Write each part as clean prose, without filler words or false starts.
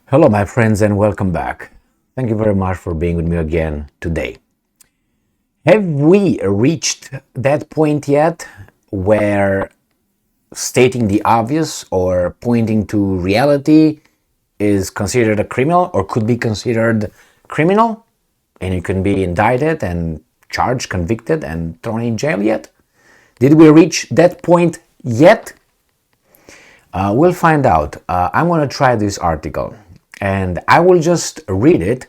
Hello, my friends, and welcome back. Thank you very much for being with me again today. Have we reached that point yet where stating the obvious or pointing to reality is considered a criminal or could be considered criminal and you can be indicted and charged, convicted, and thrown in jail yet? Did we reach that point yet? We'll find out. I'm going to try this article and I will just read it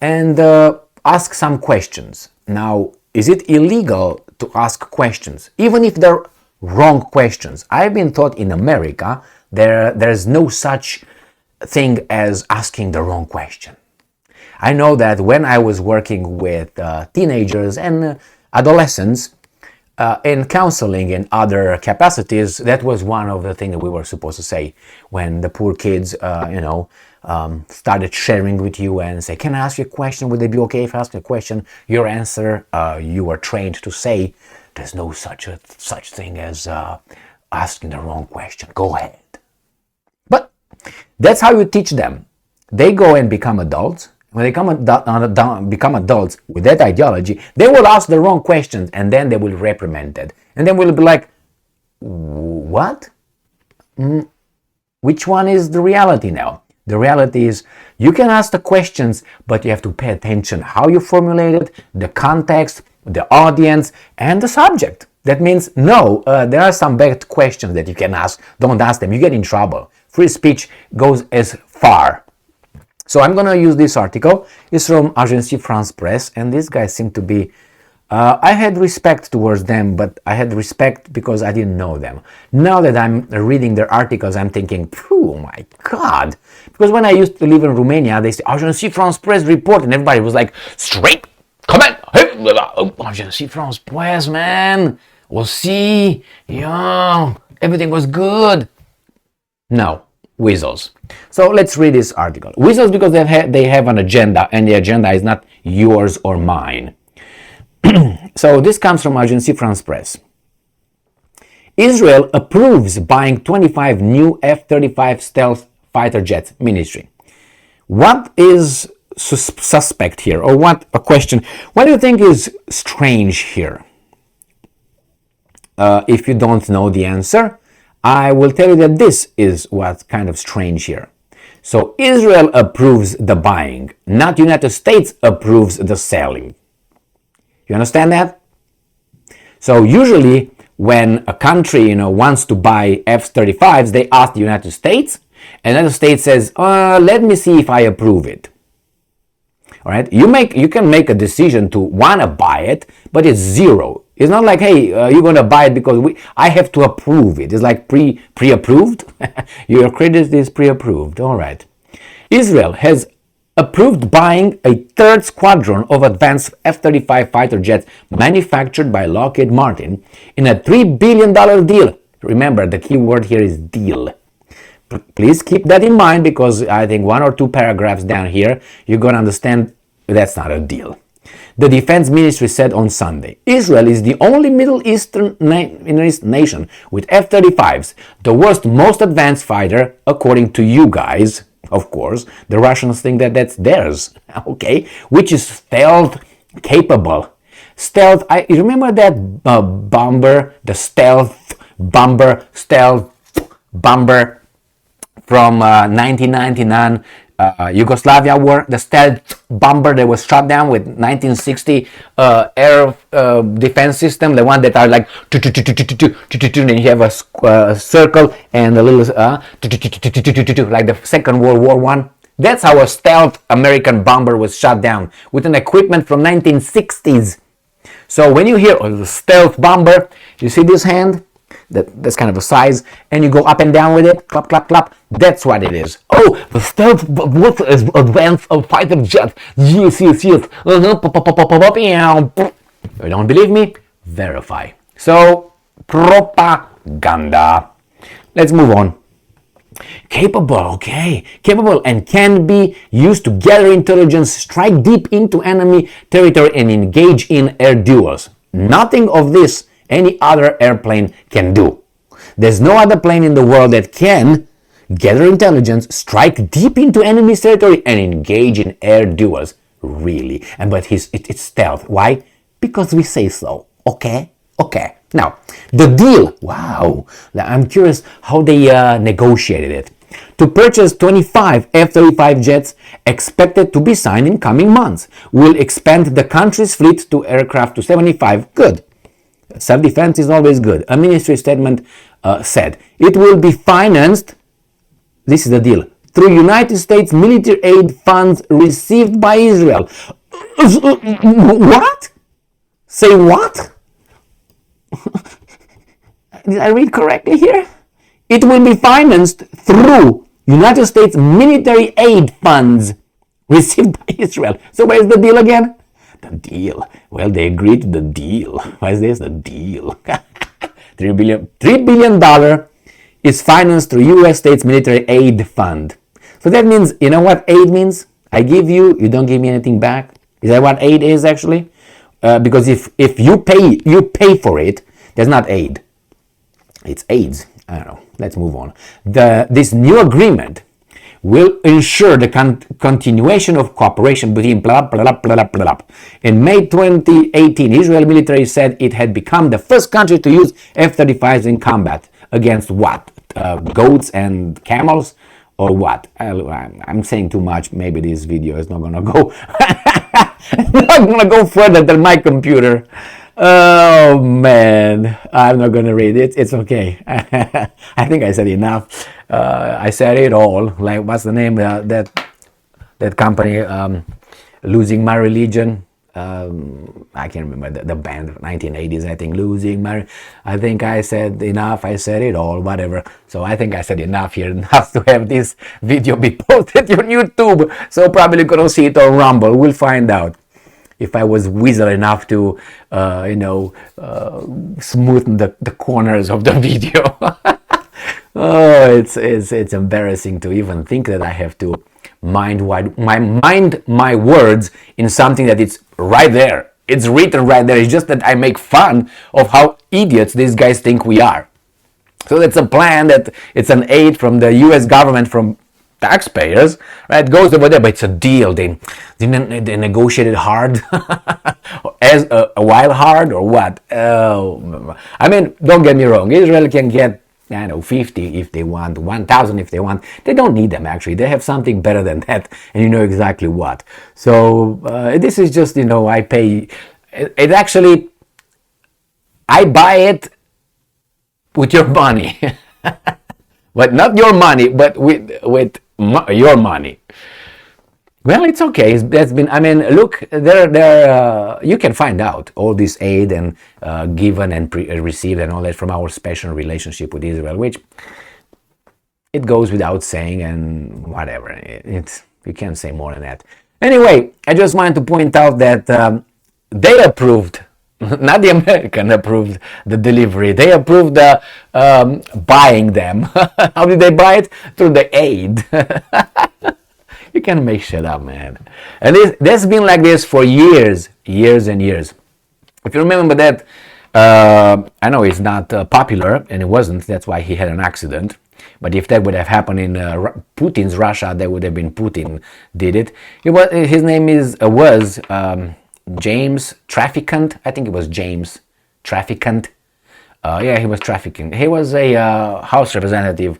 and ask some questions. Now, is it illegal to ask questions, even if they're wrong questions? I've been taught in America there's no such thing as asking the wrong question. I know that when I was working with teenagers and adolescents, in counseling and other capacities, that was one of the things that we were supposed to say when the poor kids, started sharing with you and say, "Can I ask you a question? Would it be okay if I ask you a question?" Your answer, you were trained to say, "There's no such thing as asking the wrong question. Go ahead." But that's how you teach them. They go and become adults. When they become adults with that ideology, they will ask the wrong questions and then they will reprimand it. And then we'll be like, what? Which one is the reality now? The reality is you can ask the questions, but you have to pay attention how you formulate it, the context, the audience, and the subject. That means, no, there are some bad questions that you can ask. Don't ask them. You get in trouble. Free speech goes as far. So I'm going to use this article. It's from Agence France Presse, and these guys seem to be... I had respect towards them, but I had respect because I didn't know them. Now that I'm reading their articles, I'm thinking, oh my God. Because when I used to live in Romania, they say, Agence France Presse report, and everybody was like, straight, come on, Agence France Presse, man, we'll see, yeah, everything was good. No. Weasels. So let's read this article. Weasels because they have an agenda, and the agenda is not yours or mine. So this comes from Agence France Presse. Israel approves buying 25 new F-35 stealth fighter jets. Ministry. What is suspect here, or what a question? What do you think is strange here? If you don't know the answer, I will tell you that this is what's kind of strange here. So Israel approves the buying, not United States approves the selling. You understand that? So usually when a country, wants to buy F-35s, they ask the United States, and the United States says, let me see if I approve it. All right, you can make a decision to want to buy it, but it's zero. It's not like, hey, you're going to buy it because I have to approve it. It's like pre-approved. Your credit is pre-approved. All right. Israel has approved buying a third squadron of advanced F-35 fighter jets manufactured by Lockheed Martin in a $3 billion deal. Remember, the key word here is deal. Please keep that in mind because I think one or two paragraphs down here, you're going to understand that's not a deal. The Defense Ministry said on Sunday, Israel is the only Middle Eastern nation with F-35s, the world's most advanced fighter, according to you guys, of course. The Russians think that that's theirs, okay, which is stealth capable. Stealth, you remember that bomber, the stealth bomber from 1999 Yugoslavia war, the stealth bomber that was shot down with 1960 air defense system, the one that are like and you have a circle and a little like the Second World War One. That's how a stealth American bomber was shot down with an equipment from 1960s. So when you hear the stealth bomber, you see this hand? That's kind of a size, and you go up and down with it, clap, clap, clap. That's what it is. Oh, the stealth advanced fighter jet. Yes. You don't believe me? Verify. So, propaganda. Let's move on. Capable and can be used to gather intelligence, strike deep into enemy territory, and engage in air duels. Nothing of this any other airplane can do. There's no other plane in the world that can gather intelligence, strike deep into enemy's territory, and engage in air duels. Really? But it's stealth. Why? Because we say so. Okay? Okay. Now, the deal. Wow. I'm curious how they negotiated it. To purchase 25 F-35 jets expected to be signed in coming months. Will expand the country's fleet to aircraft to 75. Good. Self-defense is always good. A ministry statement said it will be financed, this is the deal, through United States military aid funds received by Israel. What? Say what? Did I read correctly here? It will be financed through United States military aid funds received by Israel. So where's the deal again? The deal. Well, they agreed to the deal. Why is this the deal? $3 billion is financed through U.S. States military aid fund. So that means, you know what aid means? I give you, you don't give me anything back. Is that what aid is actually? Because if you pay for it, that's not aid. It's AIDS. I don't know. Let's move on. This new agreement will ensure the continuation of cooperation between blah, blah, blah, blah, blah, blah. In May 2018, Israel military said it had become the first country to use F-35s in combat. Against what? Goats and camels? Or what? I'm saying too much. Maybe this video is not going to go not going to go further than my computer. Oh man, I'm not gonna read it. It's okay. I think I said enough. I said it all. Like, what's the name? That company, Losing My Religion. I can't remember the band, 1980s. I think Losing My. I think I said enough. I said it all. Whatever. So I think I said enough here. Enough to have this video be posted on YouTube. So probably gonna see it on Rumble. We'll find out if I was weasel enough to, smoothen the corners of the video. Oh, it's embarrassing to even think that I have to mind my words in something that it's right there. It's written right there. It's just that I make fun of how idiots these guys think we are. So that's a plan, that it's an aid from the U.S. government, from taxpayers, right? Goes over there, but it's a deal. They negotiated hard, as a while hard, or what? I mean, don't get me wrong. Israel can get, 50 if they want, 1,000 if they want. They don't need them, actually. They have something better than that, and you know exactly what. So this is just, I pay. It actually, I buy it with your money. But not your money, but with your money. Well, it's okay. That's been. I mean, look, there. You can find out all this aid and given and received and all that from our special relationship with Israel, which it goes without saying, and whatever. You can't say more than that. Anyway, I just wanted to point out that they approved. Not the American approved the delivery. They approved buying them. How did they buy it? Through the aid. You can make shit up, man. And this been like this for years and years. If you remember that, I know it's not popular, and it wasn't. That's why he had an accident. But if that would have happened in Putin's Russia, that would have been Putin did it. His name was James Trafficant. I think it was James Trafficant. Yeah, he was trafficking. He was a House representative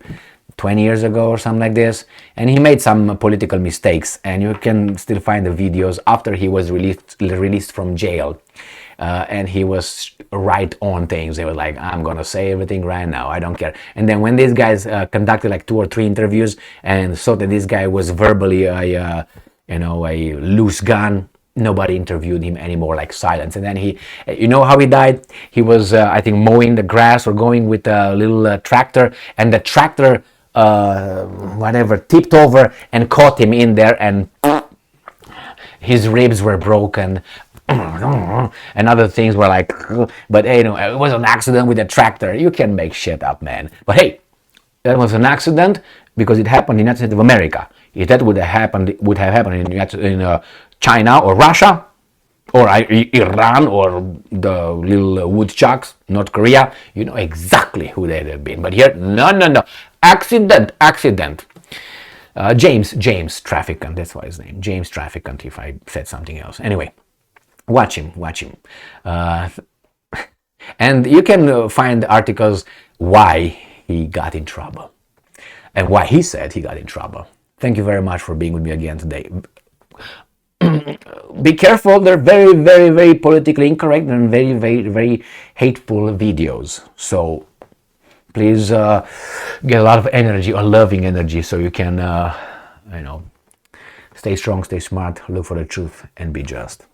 20 years ago or something like this, and he made some political mistakes, and you can still find the videos after he was released from jail. And he was right on things. They were like, I'm gonna say everything right now, I don't care. And then when these guys conducted like 2 or 3 interviews and saw that this guy was verbally a loose gun, nobody interviewed him anymore, like silence. And then he, you know how he died? He was, I think, mowing the grass or going with a little tractor, and the tractor, tipped over and caught him in there, and his ribs were broken. And other things were like, but hey, it was an accident with a tractor. You can make shit up, man. But hey, that was an accident because it happened in the United States of America. If that would have happened in China or Russia or Iran or the little woodchucks, North Korea, you know exactly who they'd have been. But here, no. accident. James Trafficant, that's why his name. James Trafficant, if I said something else. Anyway, watch him. And you can find articles why he got in trouble and why he said he got in trouble. Thank you very much for being with me again today. Be careful, they're very, very, very politically incorrect and very, very, very hateful videos. So please get a lot of energy or loving energy so you can, stay strong, stay smart, look for the truth, and be just.